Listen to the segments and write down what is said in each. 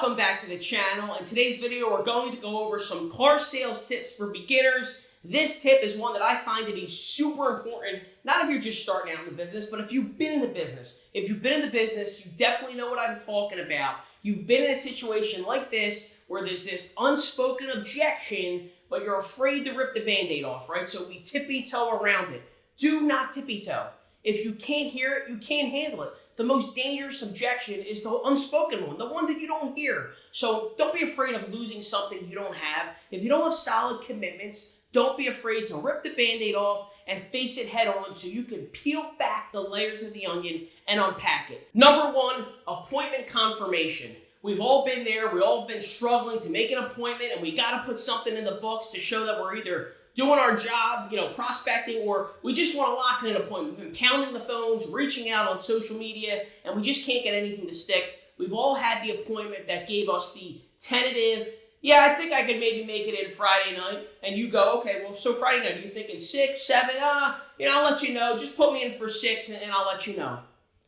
Welcome back to the channel. In today's video, we're going to go over some car sales tips for beginners. This tip is one that I find to be super important, not if you're just starting out in the business, but if you've been in the business. If you've been in the business, you definitely know what I'm talking about. You've been in a situation like this where there's this unspoken objection, but you're afraid to rip the Band-Aid off, right? So we tippy-toe around it. Do not tippy-toe. If you can't hear it, you can't handle it. The most dangerous objection is the unspoken one, the one that you don't hear. So don't be afraid of losing something you don't have. If you don't have solid commitments, don't be afraid to rip the Band-Aid off and face it head on so you can peel back the layers of the onion and unpack it. Number one, appointment confirmation. We've all been there. We've all been struggling to make an appointment, and we got to put something in the books to show that we're either doing our job, prospecting, or we just want to lock in an appointment. We've been pounding the phones, reaching out on social media, and we just can't get anything to stick. We've all had the appointment that gave us the tentative, yeah, I think I could maybe make it in Friday night. And you go, okay, well, so Friday night, are you thinking 6, 7? I'll let you know. Just put me in for 6 and I'll let you know.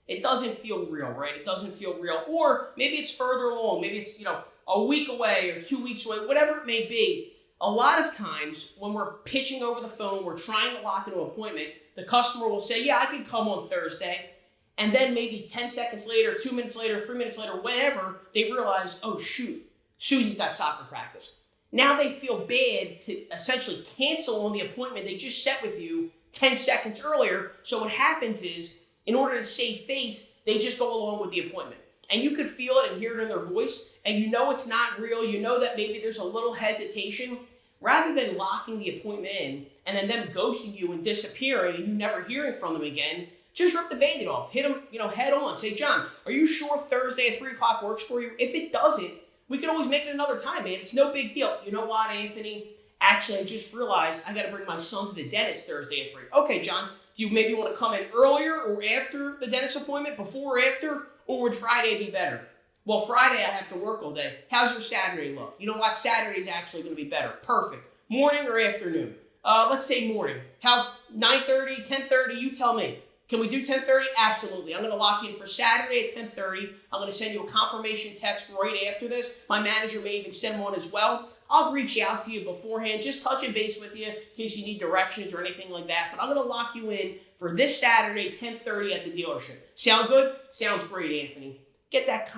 It doesn't feel real, right? It doesn't feel real. Or maybe it's further along. Maybe it's, a week away or 2 weeks away, whatever it may be. A lot of times when we're pitching over the phone, we're trying to lock into an appointment, the customer will say, yeah, I can come on Thursday. And then maybe 10 seconds later, 2 minutes later, 3 minutes later, whenever, they realize, oh, shoot, Susie's got soccer practice. Now they feel bad to essentially cancel on the appointment they just set with you 10 seconds earlier. So what happens is, in order to save face, they just go along with the appointment. And you could feel it and hear it in their voice, and you know it's not real. You know that maybe there's a little hesitation. Rather than locking the appointment in and then them ghosting you and disappearing and you never hearing from them again, just rip the Band-Aid off. Hit them, head on. Say, John, are you sure Thursday at 3 o'clock works for you? If it doesn't, we can always make it another time, man. It's no big deal. You know what, Anthony? Actually, I just realized I got to bring my son to the dentist Thursday at 3. Okay, John, do you maybe want to come in earlier or after the dentist appointment, before or after, or would Friday be better? Well, Friday I have to work all day. How's your Saturday look? You know what? Saturday's actually going to be better. Perfect. Morning or afternoon? Let's say morning. How's 9:30, 10:30? You tell me. Can we do 10:30? Absolutely. I'm going to lock you in for Saturday at 10:30. I'm going to send you a confirmation text right after this. My manager may even send one as well. I'll reach out to you beforehand, just touching base with you in case you need directions or anything like that. But I'm going to lock you in for this Saturday, 10:30 at the dealership. Sound good? Sounds great, Anthony. Get that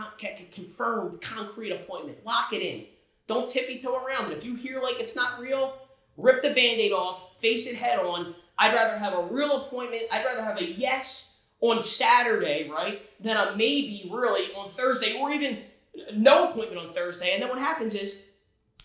confirmed, concrete appointment. Lock it in. Don't tippy-toe around it. If you hear like it's not real, rip the Band-Aid off, face it head on. I'd rather have a real appointment. I'd rather have a yes on Saturday, right, than a maybe really on Thursday, or even no appointment on Thursday. And then what happens is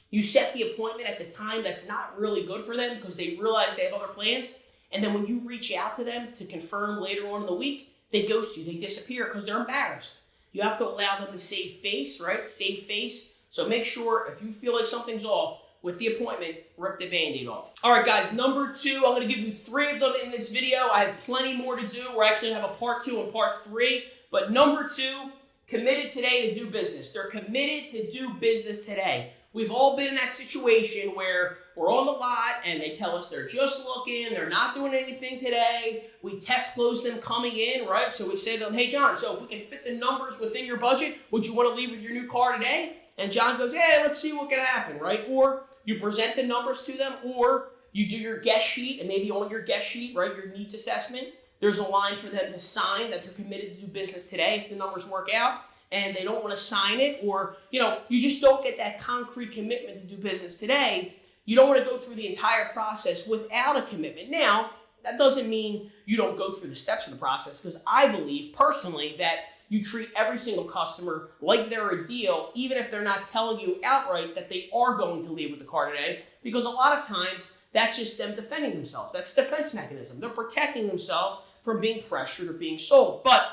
you set the appointment at the time that's not really good for them because they realize they have other plans. And then when you reach out to them to confirm later on in the week, they ghost you. They disappear because they're embarrassed. You have to allow them to save face, right? Save face. So make sure if you feel like something's off with the appointment, rip the Band-Aid off. All right, guys, number 2, I'm going to give you 3 of them in this video. I have plenty more to do. We're actually going to have a part 2 and part 3. But number 2, committed today to do business. They're committed to do business today. We've all been in that situation where we're on the lot and they tell us they're just looking, they're not doing anything today. We test close them coming in, right? So we say to them, hey, John, so if we can fit the numbers within your budget, would you want to leave with your new car today? And John goes, hey, let's see what can happen, right? Or you present the numbers to them, or you do your guest sheet, and maybe on your guest sheet, right, your needs assessment, there's a line for them to sign that they're committed to do business today if the numbers work out. And they don't want to sign it, or, you just don't get that concrete commitment to do business today, you don't want to go through the entire process without a commitment. Now, that doesn't mean you don't go through the steps of the process, because I believe personally that you treat every single customer like they're a deal, even if they're not telling you outright that they are going to leave with the car today, because a lot of times that's just them defending themselves. That's a defense mechanism. They're protecting themselves from being pressured or being sold. But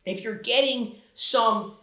if you're getting some,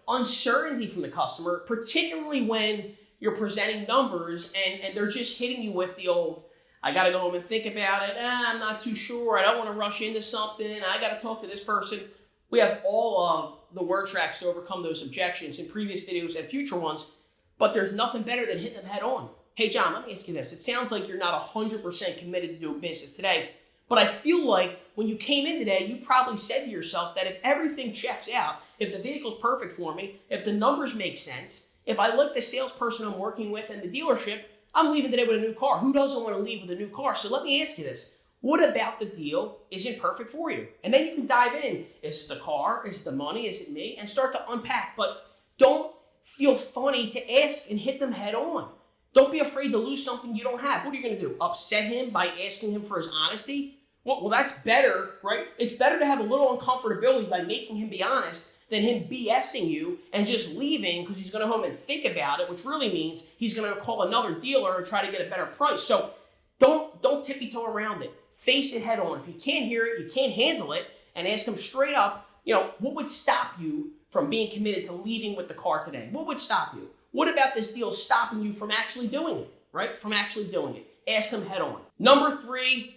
uncertainty from the customer, particularly when you're presenting numbers and they're just hitting you with the old, I got to go home and think about it. I'm not too sure. I don't want to rush into something. I got to talk to this person. We have all of the word tracks to overcome those objections in previous videos and future ones, but there's nothing better than hitting them head on. Hey, John, let me ask you this. It sounds like you're not 100% committed to doing business today. But I feel like when you came in today, you probably said to yourself that if everything checks out, if the vehicle's perfect for me, if the numbers make sense, if I like the salesperson I'm working with and the dealership, I'm leaving today with a new car. Who doesn't want to leave with a new car? So let me ask you this. What about the deal isn't perfect for you? And then you can dive in. Is it the car? Is it the money? Is it me? And start to unpack. But don't feel funny to ask and hit them head on. Don't be afraid to lose something you don't have. What are you going to do? Upset him by asking him for his honesty? Well, that's better, right? It's better to have a little uncomfortability by making him be honest than him BSing you and just leaving because he's going to go home and think about it, which really means he's going to call another dealer and try to get a better price. So don't tippy-toe around it. Face it head on. If you can't hear it, you can't handle it, and ask him straight up, what would stop you from being committed to leaving with the car today? What would stop you? What about this deal stopping you from actually doing it, right? From actually doing it. Ask him head on. Number 3,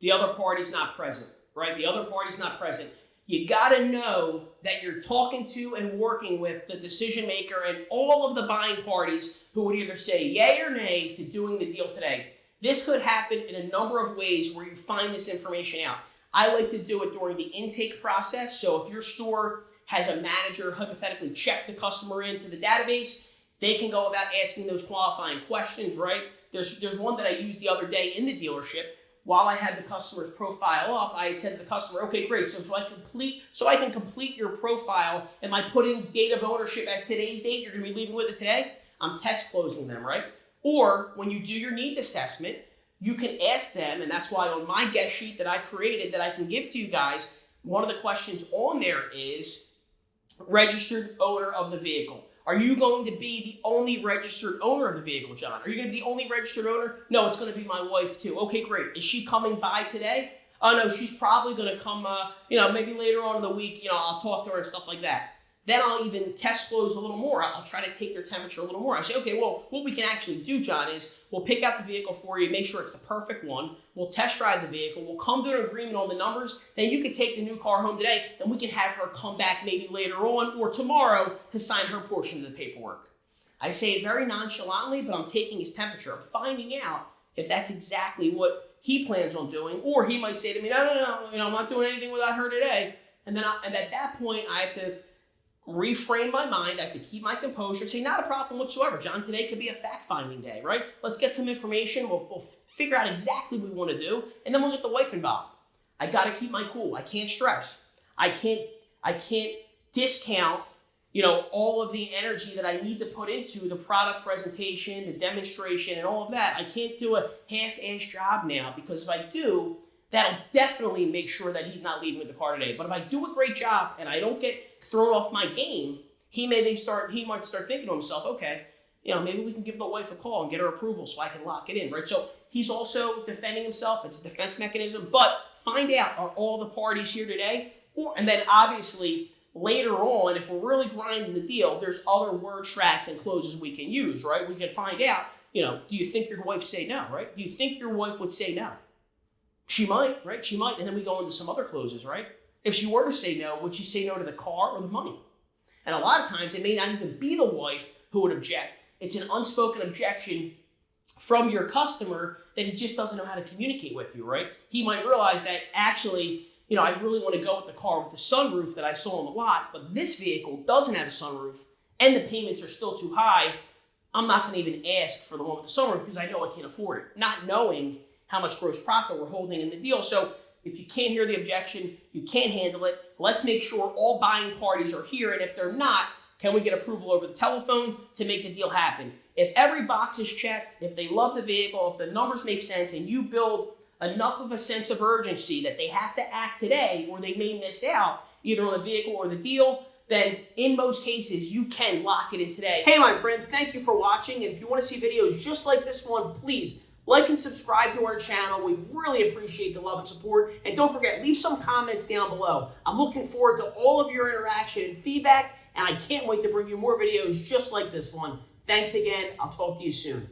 the other party's not present, right? The other party's not present. You got to know that you're talking to and working with the decision maker and all of the buying parties who would either say yay or nay to doing the deal today. This could happen in a number of ways where you find this information out. I like to do it during the intake process. So if your store has a manager hypothetically check the customer into the database, they can go about asking those qualifying questions, right? There's one that I used the other day in the dealership. While I had the customer's profile up, I had said to the customer, okay, great, so I can complete your profile, and I put in date of ownership as today's date, you're going to be leaving with it today? I'm test closing them, right? Or when you do your needs assessment, you can ask them, and that's why on my guest sheet that I've created that I can give to you guys, one of the questions on there is registered owner of the vehicle. Are you going to be the only registered owner of the vehicle, John? Are you going to be the only registered owner? No, it's going to be my wife too. Okay, great. Is she coming by today? Oh no, she's probably going to come, maybe later on in the week, I'll talk to her and stuff like that. Then I'll even test close a little more. I'll try to take their temperature a little more. I say, okay, well, what we can actually do, John, is we'll pick out the vehicle for you, make sure it's the perfect one. We'll test drive the vehicle. We'll come to an agreement on the numbers. Then you can take the new car home today. Then we can have her come back maybe later on or tomorrow to sign her portion of the paperwork. I say it very nonchalantly, but I'm taking his temperature. I'm finding out if that's exactly what he plans on doing. Or he might say to me, no, I'm not doing anything without her today. And at that point, I have to reframe my mind. I have to keep my composure and say, not a problem whatsoever. John, today could be a fact-finding day, right? Let's get some information. We'll figure out exactly what we want to do, and then we'll get the wife involved. I got to keep my cool. I can't stress. I can't discount, all of the energy that I need to put into the product presentation, the demonstration, and all of that. I can't do a half-assed job now, because if I do, that'll definitely make sure that he's not leaving with the car today. But if I do a great job and I don't get thrown off my game, he might start thinking to himself, okay, maybe we can give the wife a call and get her approval so I can lock it in, right? So he's also defending himself. It's a defense mechanism. But find out, are all the parties here today? And then obviously later on, if we're really grinding the deal, there's other word tracks and closes we can use, right? We can find out, do you think your wife say no, right? Do you think your wife would say no? She might, right? She might. And then we go into some other closes, right? If she were to say no, would she say no to the car or the money? And a lot of times it may not even be the wife who would object. It's an unspoken objection from your customer that he just doesn't know how to communicate with you, right? He might realize that actually, I really want to go with the car with the sunroof that I saw on the lot, but this vehicle doesn't have a sunroof and the payments are still too high. I'm not going to even ask for the one with the sunroof because I know I can't afford it, not knowing how much gross profit we're holding in the deal. So if you can't hear the objection, you can't handle it, let's make sure all buying parties are here. And if they're not, can we get approval over the telephone to make the deal happen? If every box is checked, if they love the vehicle, if the numbers make sense, and you build enough of a sense of urgency that they have to act today or they may miss out either on the vehicle or the deal, then in most cases, you can lock it in today. Hey, my friend, thank you for watching. And if you want to see videos just like this one, please like and subscribe to our channel. We really appreciate the love and support. And don't forget, leave some comments down below. I'm looking forward to all of your interaction and feedback, and I can't wait to bring you more videos just like this one. Thanks again. I'll talk to you soon.